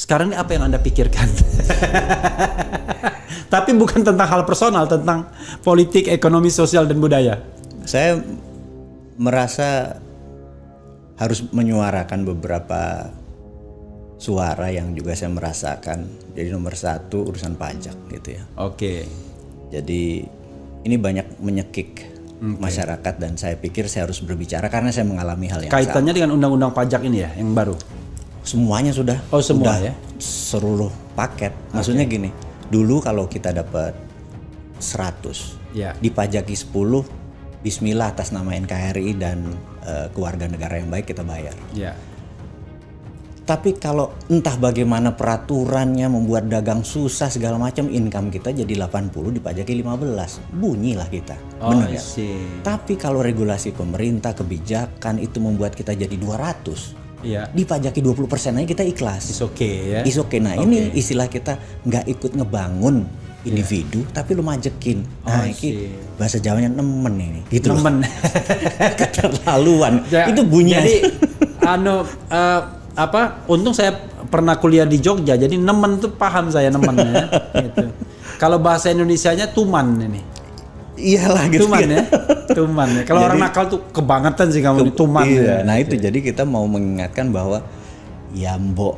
sekarang ini apa yang Anda pikirkan? Tapi bukan tentang hal personal, tentang politik, ekonomi, sosial, dan budaya. Saya merasa harus menyuarakan beberapa suara yang juga saya merasakan. Jadi nomor satu urusan pajak gitu ya. Oke. Jadi ini banyak menyekik masyarakat dan saya pikir saya harus berbicara karena saya mengalami hal yang Kaitannya dengan undang-undang pajak ini ya, yang baru? Semuanya sudah. Oh, semua sudah ya? Seluruh paket. Maksudnya gini, dulu kalau kita dapat 100, Ya. dipajaki 10, bismillah atas nama NKRI dan keluarga negara yang baik kita bayar. Ya. Tapi kalau entah bagaimana peraturannya membuat dagang susah segala macam, income kita jadi 80 dipajaki 15. Bunyilah kita. Oh, Benar I ya? see. Tapi kalau regulasi pemerintah, kebijakan itu membuat kita jadi 200, Iya. dipajaki 20% aja kita ikhlas. It's okay ya. Is okay. Nah, ini istilah kita nggak ikut ngebangun individu, tapi lu majekin. Nah, I see. ini bahasa Jawanya nemen ini. Gitu loh. Nemen. Keterlaluan. Ya, Itu bunyinya. Jadi untung saya pernah kuliah di Jogja, jadi nemen tuh paham saya nemennya. Gitu. Kalau bahasa Indonesianya tuman ini. Iyalah gitu. Tuman ya. Tuman ya. Kalau orang nakal tuh kebangetan sih kamu ini tuman. Iya. Ya. Nah itu jadi kita mau mengingatkan bahwa ya mbok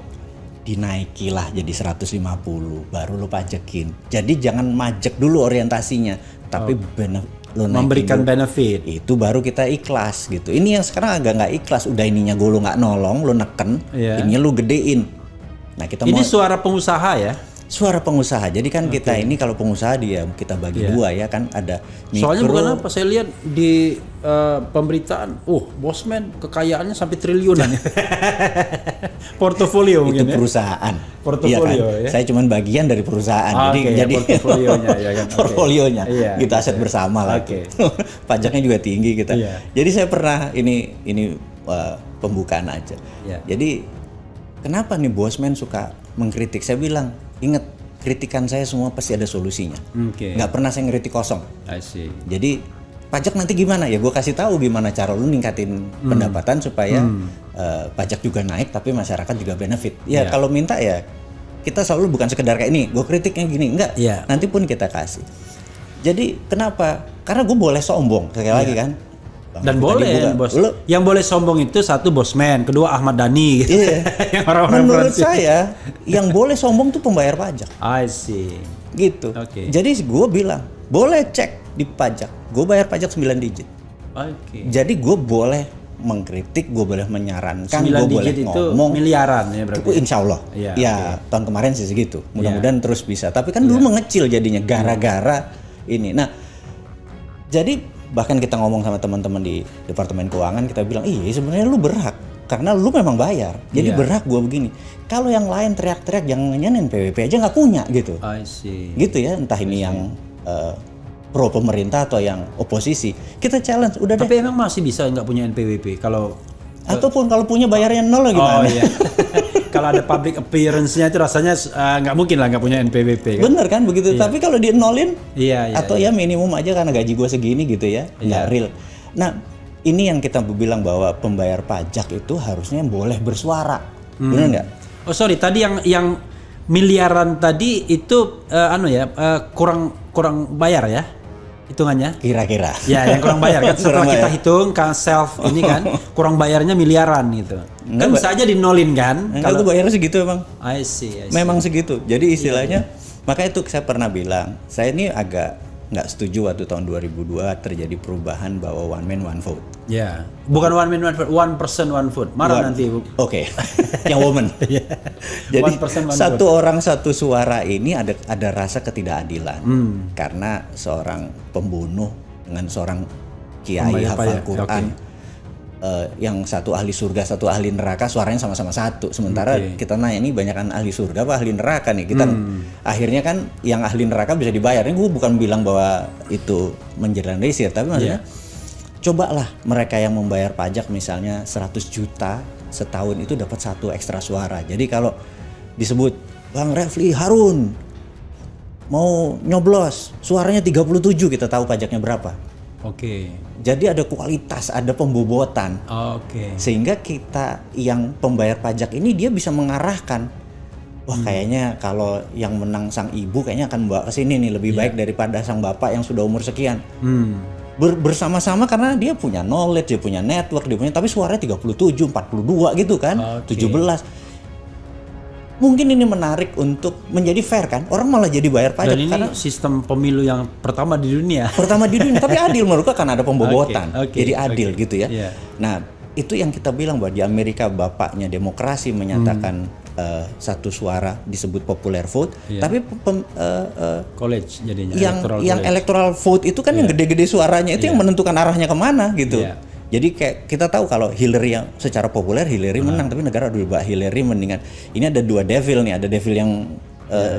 dinaikilah jadi 150 baru lo pajekin. Jadi jangan majek dulu orientasinya, tapi lo memberikan dulu. benefit. Itu baru kita ikhlas gitu. Ini yang sekarang agak nggak ikhlas. Udah ininya gue lo nggak nolong, lo neken, ininya lo gedein. Nah kita Ini mau suara pengusaha ya. suara pengusaha. Jadi kan kita ini kalau pengusaha dia kita bagi dua ya kan, ada mikro. Soalnya bukan apa, saya lihat di pemberitaan, Bosman kekayaannya sampai triliunan. Portofolio itu mungkin ya. perusahaan. Portofolio kan? ya. Saya cuma bagian dari perusahaan. Jadi portofolionya ya kan. Portofolionya. Iya, kita aset bersama lah. Pajaknya juga tinggi kita. Iya. Jadi saya pernah ini pembukaan aja. Iya. Jadi kenapa nih Bosman suka mengkritik? Saya bilang, ingat, kritikan saya semua pasti ada solusinya. Nggak pernah saya ngeritik kosong. I see. Jadi pajak nanti gimana ya? Gue kasih tahu gimana cara lu ningkatin pendapatan supaya pajak juga naik, tapi masyarakat juga benefit. Ya kalau minta ya kita selalu bukan sekedar kayak ini. Gue kritiknya gini, enggak. Nanti pun kita kasih. Jadi kenapa? Karena gue boleh sombong sekali lagi kan. Dan boleh, bos. Yang boleh sombong itu satu Bosman, kedua Ahmad Dhani. Gitu. Iya. Yang orang-orang menurut saya yang boleh sombong tuh pembayar pajak. I see. Gitu. Jadi gue bilang boleh cek di pajak, gue bayar pajak 9 digit. Jadi gue boleh mengkritik, gue boleh menyarankan, gue boleh ngomong. Miliaran ya berarti. Insya Allah. Tahun kemarin sih segitu. Mudah-mudahan terus bisa. Tapi kan dulu mengecil jadinya gara-gara ini. Nah, jadi bahkan kita ngomong sama teman-teman di Departemen Keuangan, kita bilang, iya sebenarnya lu berhak karena lu memang bayar. Jadi berhak gua begini. Kalau yang lain teriak-teriak jangan NPWP aja nggak punya gitu. I see. Gitu ya, entah ini yang pro pemerintah atau yang oposisi. Kita challenge, udah deh. Tapi emang masih bisa nggak punya NPWP kalau ataupun kalau punya bayarnya nol gimana? Oh iya. Kalau ada public appearance-nya itu rasanya nggak mungkin lah nggak punya NPWP kan? Bener kan begitu. Tapi kalau di nolin, atau ya minimum aja karena gaji gue segini gitu ya, nggak real. Nah ini yang kita bilang bahwa pembayar pajak itu harusnya boleh bersuara, bener nggak? Oh sorry, tadi yang miliaran tadi itu kurang bayar ya? Hitungannya? Kira-kira. Ya, yang kurang bayar kan setelah kita hitung kan self ini kan kurang bayarnya miliaran gitu. Kan bisa aja dinolin kan? Kalau gue bayarnya segitu emang. I see. Memang segitu. Jadi istilahnya makanya itu saya pernah bilang, saya ini agak nggak setuju waktu tahun 2002 terjadi perubahan bahwa one man one vote. Ya, bukan one man one vote, one person one vote. Marah nanti. Oke. Yang woman. Jadi satu orang satu suara ini ada rasa ketidakadilan karena seorang pembunuh dengan seorang kiai hafal Quran, yang satu ahli surga satu ahli neraka, suaranya sama-sama satu. Sementara kita nanya ini banyakan ahli surga apa ahli neraka nih? Kita akhirnya kan yang ahli neraka bisa dibayar. Ini gue bukan bilang bahwa itu mengeneralisir, tapi maksudnya cobalah mereka yang membayar pajak misalnya 100 juta setahun itu dapat satu ekstra suara. Jadi kalau disebut Bang Refli Harun mau nyoblos suaranya 37, kita tahu pajaknya berapa. Jadi ada kualitas, ada pembobotan. Sehingga kita yang pembayar pajak ini dia bisa mengarahkan, wah kayaknya kalau yang menang sang ibu kayaknya akan bawa ke sini nih lebih baik daripada sang bapak yang sudah umur sekian. Bersama-sama karena dia punya knowledge, dia punya network, dia punya, tapi suaranya 37, 42 gitu kan, 17. Mungkin ini menarik untuk menjadi fair kan, orang malah jadi bayar pajak. Dan ini karena sistem pemilu yang pertama di dunia. Pertama di dunia, tapi adil menurutku karena ada pembobotan, Oke, jadi adil gitu ya. Yeah. Nah itu yang kita bilang bahwa di Amerika bapaknya demokrasi menyatakan satu suara disebut popular vote, tapi College jadinya. yang electoral vote itu kan yang gede-gede suaranya itu yang menentukan arahnya kemana gitu. Jadi kayak kita tahu kalau Hillary yang secara populer Hillary menang, tapi negara udah Mbak Hillary mendingan. Ini ada dua devil nih, ada devil yang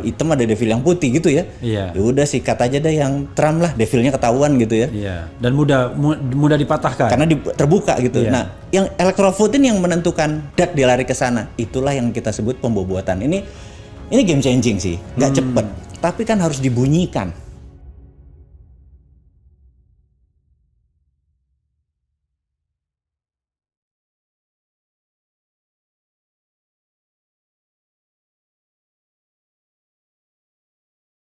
hitam, ada devil yang putih gitu ya. Ya udah sikat aja deh yang Trump lah, devilnya ketahuan gitu ya. Dan mudah dipatahkan. Karena terbuka gitu. Nah, yang electoral vote ini yang menentukan dia lari ke sana. Itulah yang kita sebut pembobotan. Ini game changing sih, nggak cepet, tapi kan harus dibunyikan.